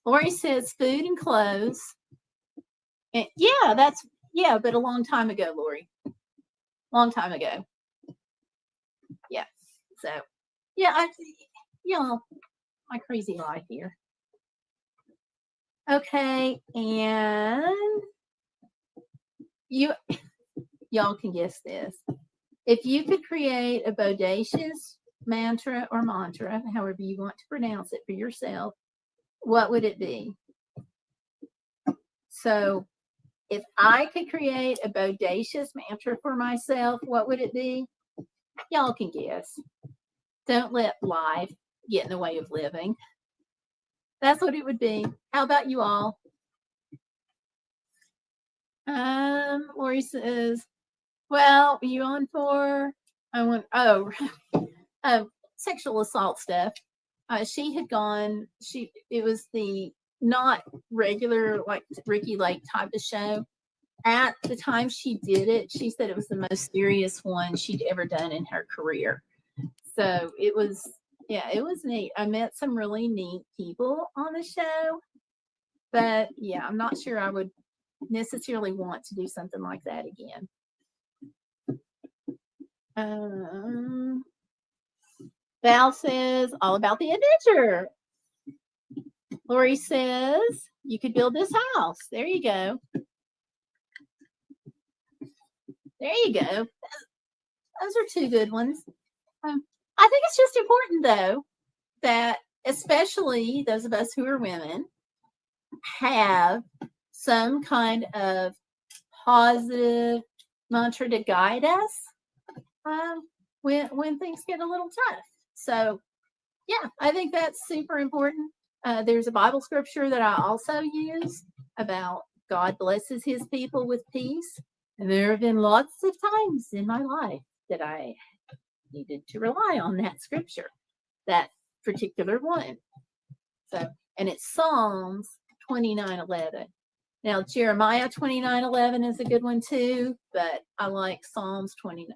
Lori says food and clothes. And yeah, but a long time ago, Lori. Long time ago. Yeah. So, yeah, my crazy life here. Okay, and y'all can guess this. If you could create a bodacious mantra or mantra, however you want to pronounce it for yourself, what would it be? So if I could create a bodacious mantra for myself, what would it be? Y'all can guess. Don't let life get in the way of living. That's what it would be. How about you all? Lori says, well, are you on for? Sexual assault stuff. She had gone, it was the not regular, like Ricky Lake type of show. At the time she did it, she said it was the most serious one she'd ever done in her career. So it was neat. I met some really neat people on the show, but yeah, I'm not sure I would necessarily want to do something like that again. Val says, all about the adventure. Lori says, you could build this house. There you go. There you go. Those are two good ones. I think it's just important, though, that especially those of us who are women have some kind of positive mantra to guide us when things get a little tough. So, yeah, I think that's super important. There's a Bible scripture that I also use about God blesses his people with peace. And there have been lots of times in my life that I needed to rely on that scripture, that particular one. So, and it's Psalms 29:11. Now, Jeremiah 29:11 is a good one too, but I like Psalms 29:11.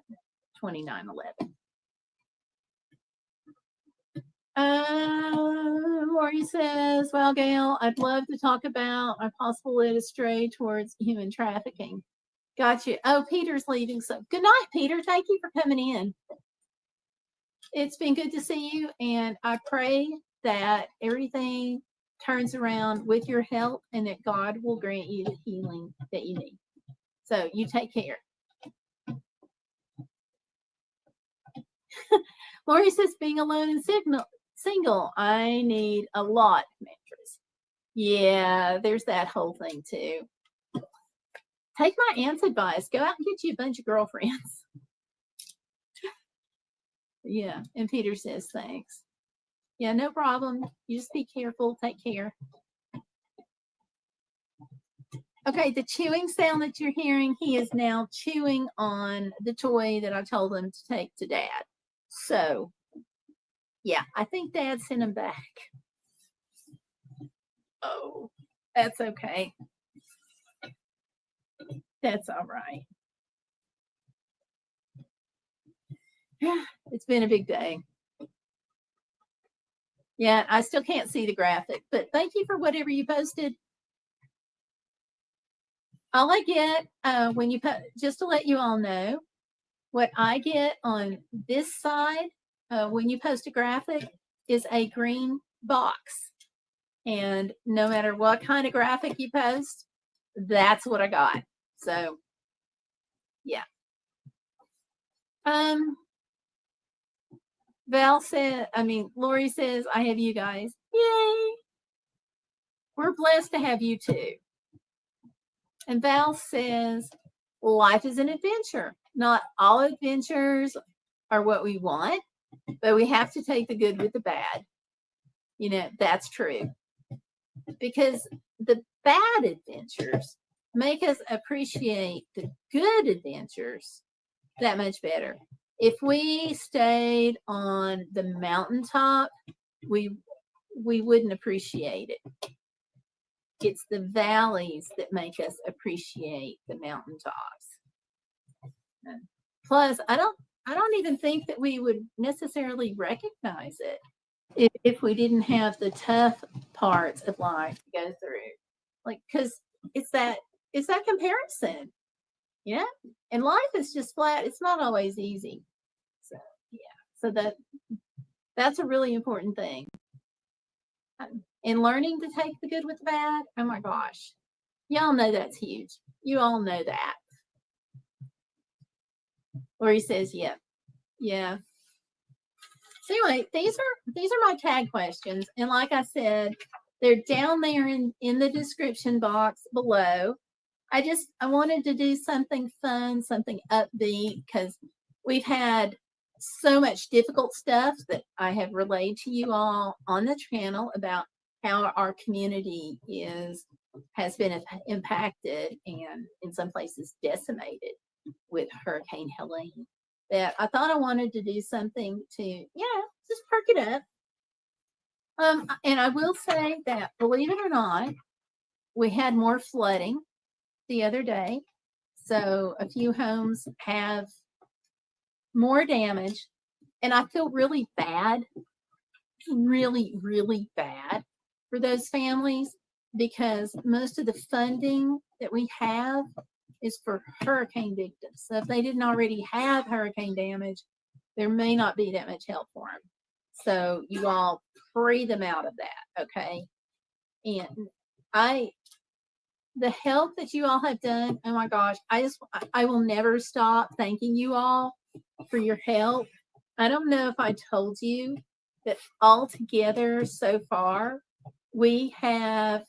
Lori says, well, Gail, I'd love to talk about my possible led astray towards human trafficking. Got you. Oh, Peter's leaving. So good night, Peter. Thank you for coming in. It's been good to see you. And I pray that everything turns around with your help and that God will grant you the healing that you need. So you take care. Lori says, being alone and single, I need a lot of mattress. Yeah, there's that whole thing too. Take my aunt's advice. Go out and get you a bunch of girlfriends. Yeah, and Peter says, thanks. Yeah, no problem. You just be careful. Take care. Okay, the chewing sound that you're hearing, he is now chewing on the toy that I told him to take to Dad. So, yeah, I think Dad sent him back. Oh, that's okay. That's all right. Yeah, it's been a big day. Yeah, I still can't see the graphic, but thank you for whatever you posted. All I get when you just to let you all know, what I get on this side when you post a graphic is a green box. And no matter what kind of graphic you post, that's what I got. So, yeah. Lori says, I have you guys. Yay. We're blessed to have you too. And Val says, life is an adventure. Not all adventures are what we want, but we have to take the good with the bad. You know, that's true. Because the bad adventures make us appreciate the good adventures that much better. If we stayed on the mountaintop, we wouldn't appreciate it. It's the valleys that make us appreciate the mountaintops. Plus, I don't even think that we would necessarily recognize it if we didn't have the tough parts of life to go through. Like, because it's that comparison. Yeah. And life is just flat. It's not always easy. So yeah. So that's a really important thing. And learning to take the good with the bad, oh my gosh. Y'all know that's huge. You all know that. Or he says, yeah. Yeah. So anyway, these are my tag questions. And like I said, they're down there in the description box below. I wanted to do something fun, something upbeat, because we've had so much difficult stuff that I have relayed to you all on the channel about how our community has been impacted and in some places decimated with Hurricane Helene. That I thought I wanted to do something to, just perk it up. And I will say that, believe it or not, we had more flooding the other day. So a few homes have more damage. And I feel really bad, really, really bad for those families because most of the funding that we have is for hurricane victims. So if they didn't already have hurricane damage, there may not be that much help for them. So you all free them out of that, okay? And the help that you all have done, oh my gosh, I will never stop thanking you all for your help. I don't know if I told you that all together so far, we have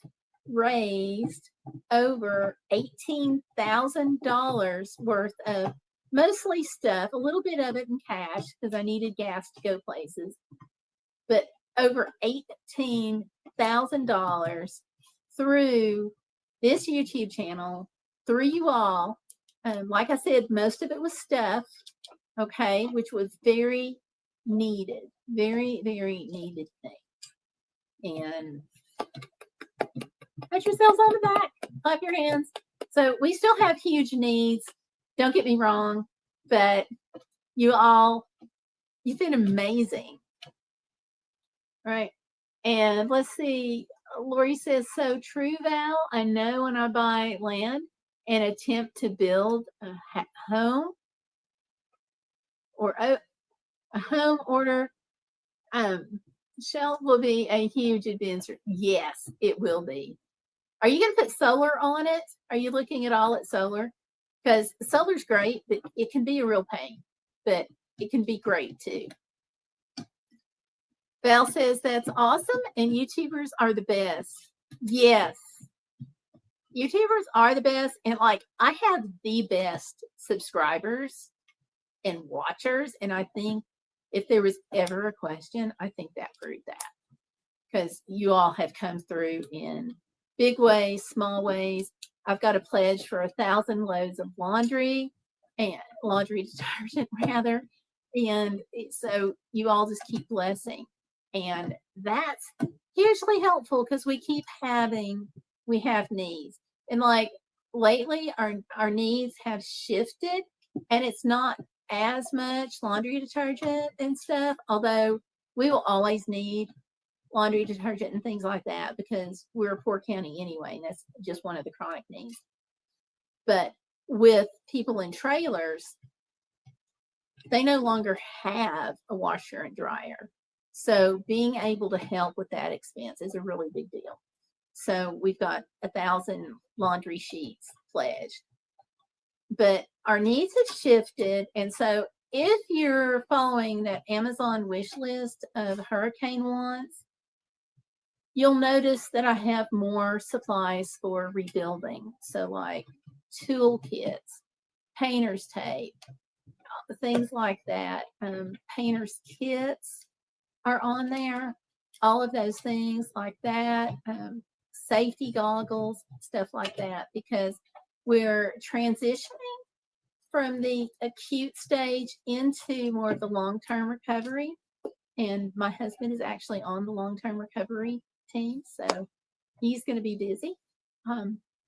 raised over $18,000 worth of mostly stuff, a little bit of it in cash because I needed gas to go places, but over $18,000 through this YouTube channel, through you all. Like I said, most of it was stuff, okay, which was very needed, very, very needed thing. And pat yourselves on the back, clap your hands. So we still have huge needs. Don't get me wrong, but you've been amazing. Right. And let's see. Lori says, so true, Val. I know when I buy land and attempt to build a home or a home order, Shell will be a huge adventure. Yes, it will be. Are you going to put solar on it? Are you looking at all at solar? Because solar's great, but it can be a real pain. But it can be great too. Val says that's awesome, and YouTubers are the best. Yes, YouTubers are the best, and like I have the best subscribers and watchers, and I think if there was ever a question, I think that proved that because you all have come through in big ways, small ways. I've got a pledge for 1,000 loads of laundry and laundry detergent rather, and so you all just keep blessing, and that's hugely helpful because we have needs, and like lately our needs have shifted, and it's not as much laundry detergent and stuff, although we will always need laundry detergent and things like that because we're a poor county anyway, and that's just one of the chronic needs. But with people in trailers, they no longer have a washer and dryer. So being able to help with that expense is a really big deal. So we've got 1,000 laundry sheets pledged. But our needs have shifted. And so if you're following that Amazon wish list of hurricane wants, you'll notice that I have more supplies for rebuilding. So like toolkits, painter's tape, things like that. Painter's kits are on there. All of those things like that. Safety goggles, stuff like that, because we're transitioning from the acute stage into more of the long-term recovery. And my husband is actually on the long-term recovery team, so he's going to be busy.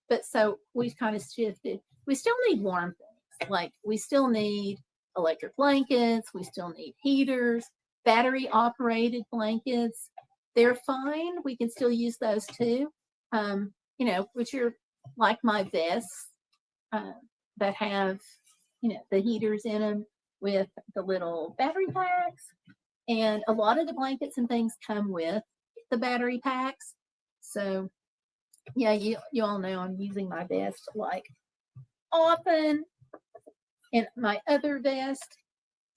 But so we've kind of shifted. We still need warm things. Like we still need electric blankets. We still need heaters, battery operated blankets. They're fine. We can still use those too. Which are like my vests that have, the heaters in them with the little battery packs. And a lot of the blankets and things come with the battery packs. So yeah, you all know I'm using my vest like often. And my other vest.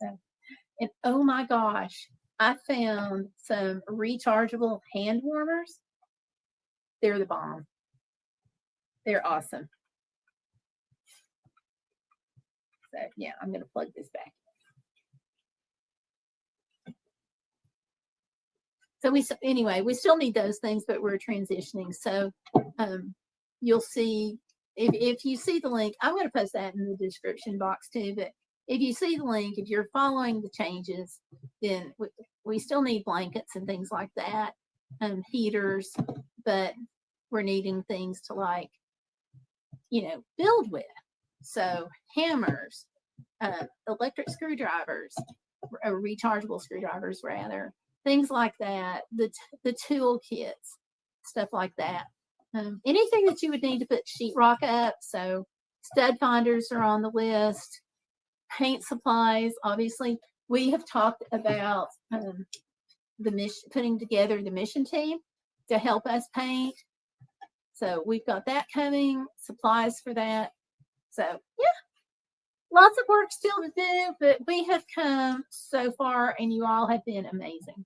And oh my gosh, I found some rechargeable hand warmers. They're the bomb. They're awesome. So yeah, I'm going to plug this back. So we still need those things, but we're transitioning. So you'll see if you see the link, I'm going to post that in the description box too. But if you see the link, if you're following the changes, then we still need blankets and things like that, heaters, but we're needing things to like, build with. So hammers, electric screwdrivers, or rechargeable screwdrivers rather, things like that. The tool kits, stuff like that. Anything that you would need to put sheetrock up. So stud finders are on the list. Paint supplies, obviously. We have talked about putting together the mission team to help us paint. So we've got that coming, supplies for that. So yeah, lots of work still to do, but we have come so far and you all have been amazing.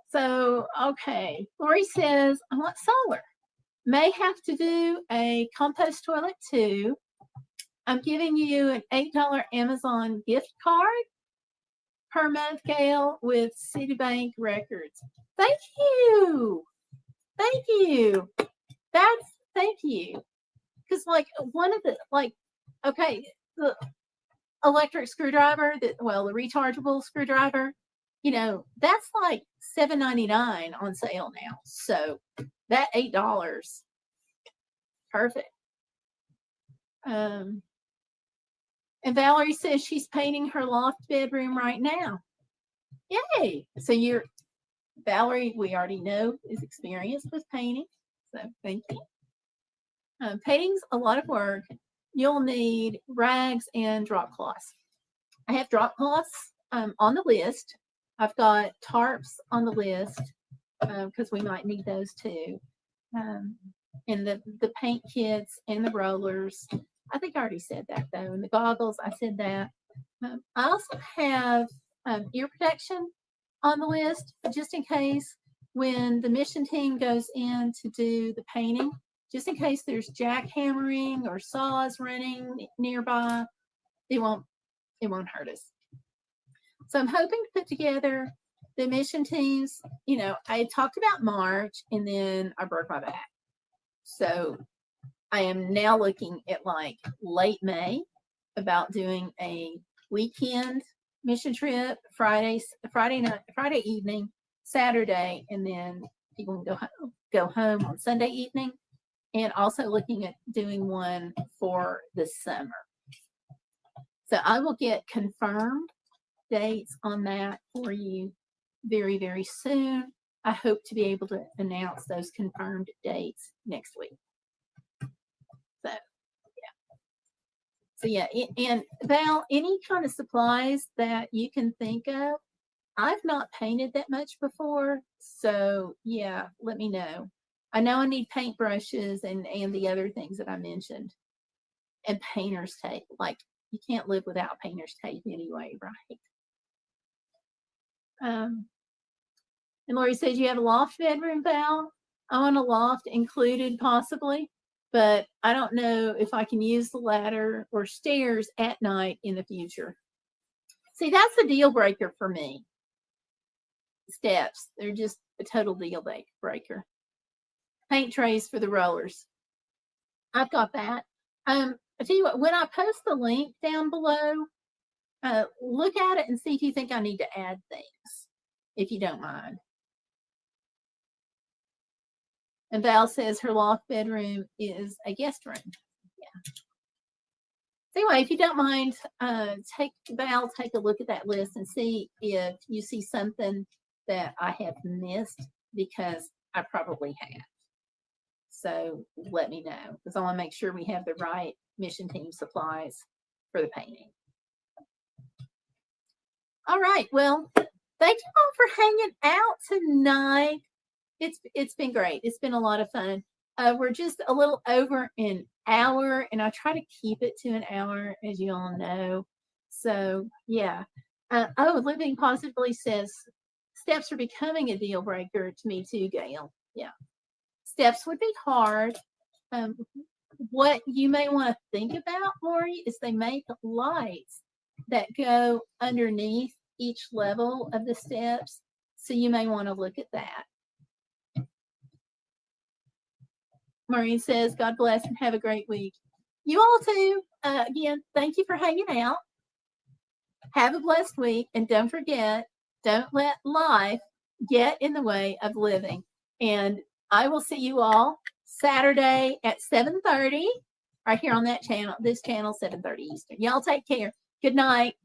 So, okay, Lori says, I want solar. May have to do a compost toilet too. I'm giving you an $8 Amazon gift card per month, Gail, with Citibank records. Thank you. Thank you. Thank you. Because like one of the the electric screwdriver, the rechargeable screwdriver, that's like $7.99 on sale now. So that $8, perfect. And Valerie says she's painting her loft bedroom right now. Yay! So Valerie, we already know, is experienced with painting. So thank you. Painting's a lot of work. You'll need rags and drop cloths. I have drop cloths on the list. I've got tarps on the list because we might need those too. And the paint kits and the rollers. I think I already said that though. And the goggles, I said that. I also have ear protection on the list just in case when the mission team goes in to do the painting, just in case there's jackhammering or saws running nearby, it won't hurt us. So I'm hoping to put together the mission teams. You know, I talked about March and then I broke my back. So I am now looking at like late May about doing a weekend mission trip, Friday night, Friday evening, Saturday, and then people can go home on Sunday evening. And also looking at doing one for the summer. So I will get confirmed dates on that for you very, very soon. I hope to be able to announce those confirmed dates next week. So yeah, and Val, any kind of supplies that you can think of, I've not painted that much before. So yeah, let me know. I know I need paintbrushes and the other things that I mentioned. And painter's tape. Like, you can't live without painter's tape anyway, right? And Lori says you have a loft bedroom, Val. I want a loft included possibly, but I don't know if I can use the ladder or stairs at night in the future. See, that's a deal breaker for me. Steps, they're just a total deal breaker. Paint trays for the rollers. I've got that. I tell you what, when I post the link down below, look at it and see if you think I need to add things, if you don't mind. And Val says her loft bedroom is a guest room. Yeah. So anyway, if you don't mind, take a look at that list and see if you see something that I have missed, because I probably have. So let me know, because I want to make sure we have the right mission team supplies for the painting. All right. Well, thank you all for hanging out tonight. It's been great. It's been a lot of fun. We're just a little over an hour, and I try to keep it to an hour, as you all know. So yeah. Living Positively says steps are becoming a deal breaker to me too, Gail. Yeah. Steps would be hard. What you may want to think about, Lori, is they make lights that go underneath each level of the steps. So you may want to look at that. Maureen says, God bless and have a great week. You all too. Again, thank you for hanging out. Have a blessed week. And don't forget, don't let life get in the way of living. And I will see you all Saturday at 7:30 right here on that channel, this channel, 7:30 Eastern. Y'all take care. Good night.